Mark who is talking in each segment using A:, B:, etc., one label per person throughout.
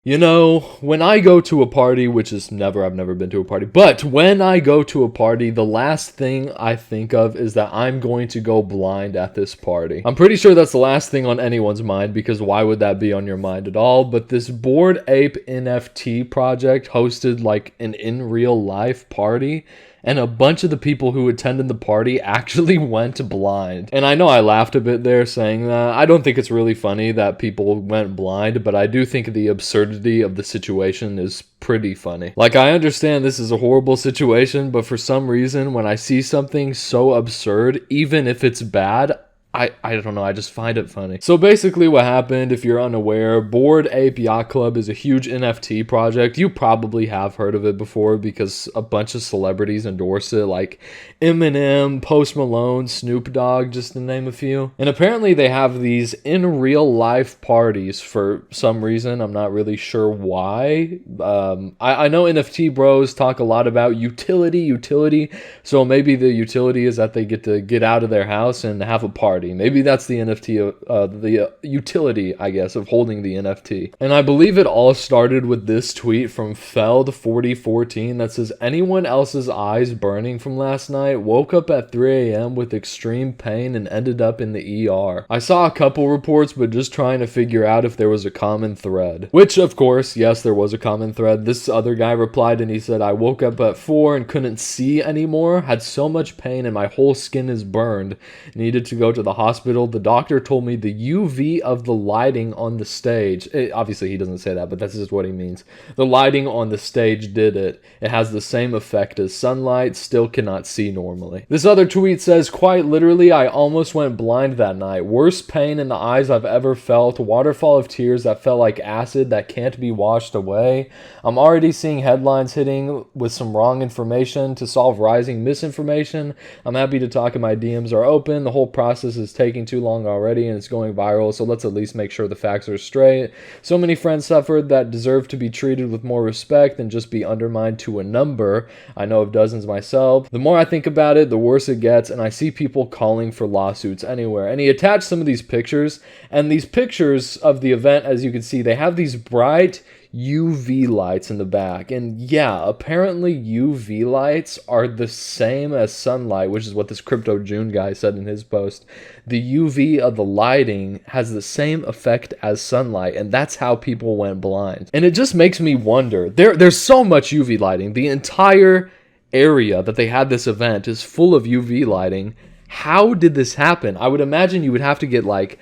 A: You know, when I go to a party, which is never, I've never been to a party, but when I go to a party, the last thing I think of is that I'm going to go blind at this party. I'm pretty sure that's the last thing on anyone's mind, because why would that be on your mind at all? But this Bored Ape NFT project hosted like an in real life party, and a bunch of the people who attended the party actually went blind. And I know I laughed a bit there saying that. I don't think it's really funny that people went blind, but I do think the absurdity of the situation is pretty funny. Like, I understand this is a horrible situation, but for some reason, when I see something so absurd, even if it's bad, I don't know, I just find it funny. So basically what happened, if you're unaware, Bored Ape Yacht Club is a huge NFT project. You probably have heard of it before because a bunch of celebrities endorse it, like Eminem, Post Malone, Snoop Dogg, just to name a few. And apparently they have these in real life parties for some reason. I'm not really sure why. I know NFT bros talk a lot about utility. So maybe the utility is that they get to get out of their house and have a party. Maybe that's the NFT, the utility, I guess, of holding the NFT. And I believe it all started with this tweet from Feld4014 that says, anyone else's eyes burning from last night woke up at 3 a.m. with extreme pain and ended up in the ER. I saw a couple reports, but just trying to figure out if there was a common thread. Which, of course, yes, there was a common thread. This other guy replied and he said, I woke up at 4 and couldn't see anymore, had so much pain and my whole skin is burned, needed to go to the hospital. The doctor told me the UV of the lighting on the stage, obviously he doesn't say that, but that's just what he means. The lighting on the stage did it. It has the same effect as sunlight, still cannot see normally. This other tweet says, quite literally, I almost went blind that night. Worst pain in the eyes I've ever felt. Waterfall of tears that felt like acid that can't be washed away. I'm already seeing headlines hitting with some wrong information to solve rising misinformation. I'm happy to talk and my DMs are open. The whole process is taking too long already and it's going viral, so let's at least make sure the facts are straight. So many friends suffered that deserve to be treated with more respect than just be undermined to a number. I know of dozens myself. The more I think about it, the worse it gets, and I see people calling for lawsuits anywhere. And he attached some of these pictures, and these pictures of the event, as you can see, they have these bright UV lights in the back. And yeah, apparently UV lights are the same as sunlight, which is what this Crypto June guy said in his post. The UV of the lighting has the same effect as sunlight, and that's how people went blind. And it just makes me wonder, there's so much UV lighting. The entire area that they had this event is full of UV lighting. How did this happen? I would imagine you would have to get like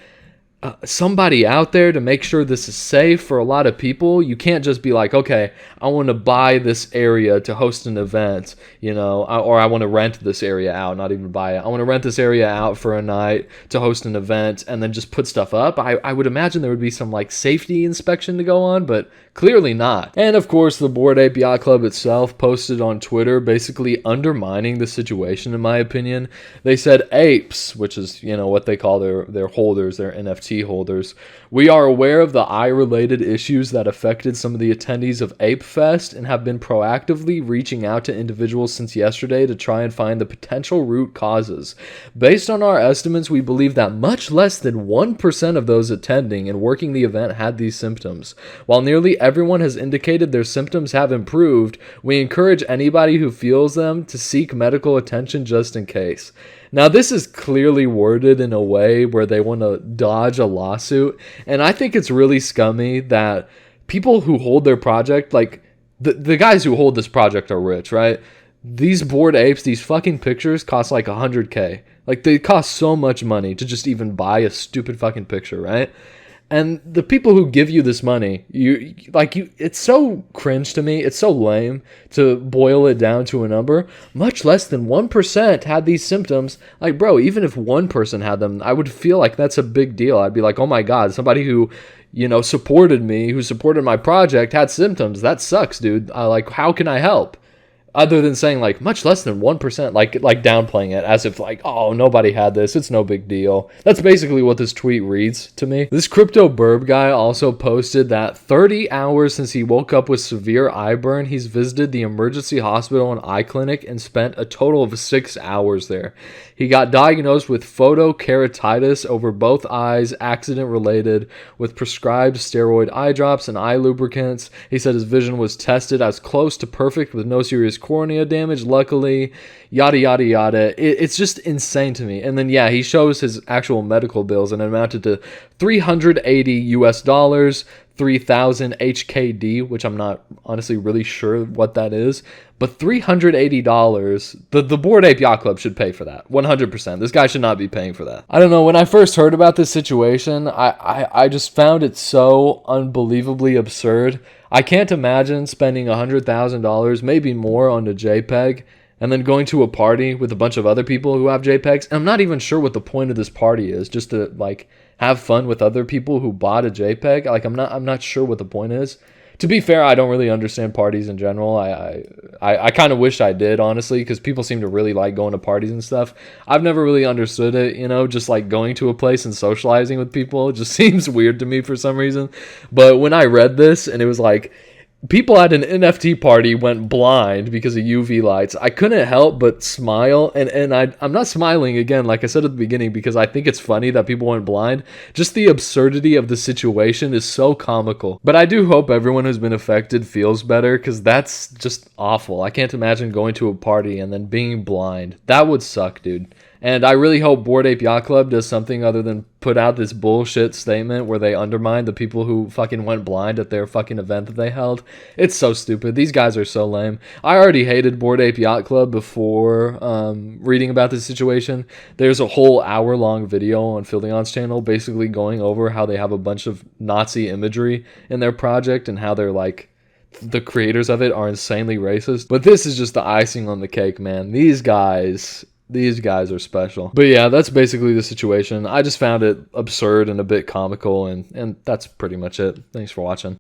A: somebody out there to make sure this is safe for a lot of people. You can't just be like, okay, I want to buy this area to host an event, you know, or I want to rent this area out, not even buy it. I want to rent this area out for a night to host an event and then just put stuff up. I would imagine there would be some like safety inspection to go on, but clearly not. And of course, the Bored Ape Yacht Club itself posted on Twitter basically undermining the situation, in my opinion. They said apes, which is, you know, what they call their holders, their NFT holders. We are aware of the eye-related issues that affected some of the attendees of Ape Fest and have been proactively reaching out to individuals since yesterday to try and find the potential root causes. Based on our estimates, we believe that much less than 1% of those attending and working the event had these symptoms. While nearly everyone has indicated their symptoms have improved, we encourage anybody who feels them to seek medical attention just in case. Now, this is clearly worded in a way where they want to dodge a lawsuit, and I think it's really scummy that people who hold their project, like, the guys who hold this project are rich, right? These Bored Apes, these fucking pictures cost like $100K. Like, they cost so much money to just even buy a stupid fucking picture, right? And the people who give you this money, it's so cringe to me. It's so lame to boil it down to a number. Much less than 1% had these symptoms. Like, bro, even if one person had them, I would feel like that's a big deal. I'd be like, oh my God, somebody who, you know, supported me, who supported my project had symptoms. That sucks, dude. Like, how can I help? other than saying like much less than 1%, like downplaying it as if like, oh, nobody had this, it's no big deal. That's basically what this tweet reads to me. This crypto burb guy also posted that 30 hours since he woke up with severe eye burn, he's visited the emergency hospital and eye clinic and spent a total of 6 hours there. He got diagnosed with photokeratitis over both eyes, accident related, with prescribed steroid eye drops and eye lubricants. He said his vision was tested as close to perfect with no serious cornea damage, luckily, yada yada yada. It's just insane to me. And then yeah, he shows his actual medical bills, and it amounted to $380, 3,000 HKD, which I'm not honestly really sure what that is, but $380, the Bored Ape Yacht Club should pay for that, 100%. This guy should not be paying for that. I don't know, when I first heard about this situation, I just found it so unbelievably absurd. I can't imagine spending $100,000, maybe more, on a JPEG, and then going to a party with a bunch of other people who have JPEGs. And I'm not even sure what the point of this party is, just to like have fun with other people who bought a JPEG. Like I'm not sure what the point is. To be fair, I don't really understand parties in general. I kind of wish I did, honestly, because people seem to really like going to parties and stuff. I've never really understood it, you know, just like going to a place and socializing with people. It just seems weird to me for some reason. But when I read this and it was like, people at an NFT party went blind because of UV lights, I couldn't help but smile. And I'm not smiling, again, like I said at the beginning, because I think it's funny that people went blind. Just the absurdity of the situation is so comical. But I do hope everyone who's been affected feels better, because that's just awful. I can't imagine going to a party and then being blind. That would suck, dude. And I really hope Bored Ape Yacht Club does something other than put out this bullshit statement where they undermine the people who fucking went blind at their fucking event that they held. It's so stupid. These guys are so lame. I already hated Bored Ape Yacht Club before reading about this situation. There's a whole hour-long video on Philion's channel basically going over how they have a bunch of Nazi imagery in their project and how they're like, the creators of it are insanely racist. But this is just the icing on the cake, man. These guys are special. But yeah, that's basically the situation. I just found it absurd and a bit comical, and that's pretty much it. Thanks for watching.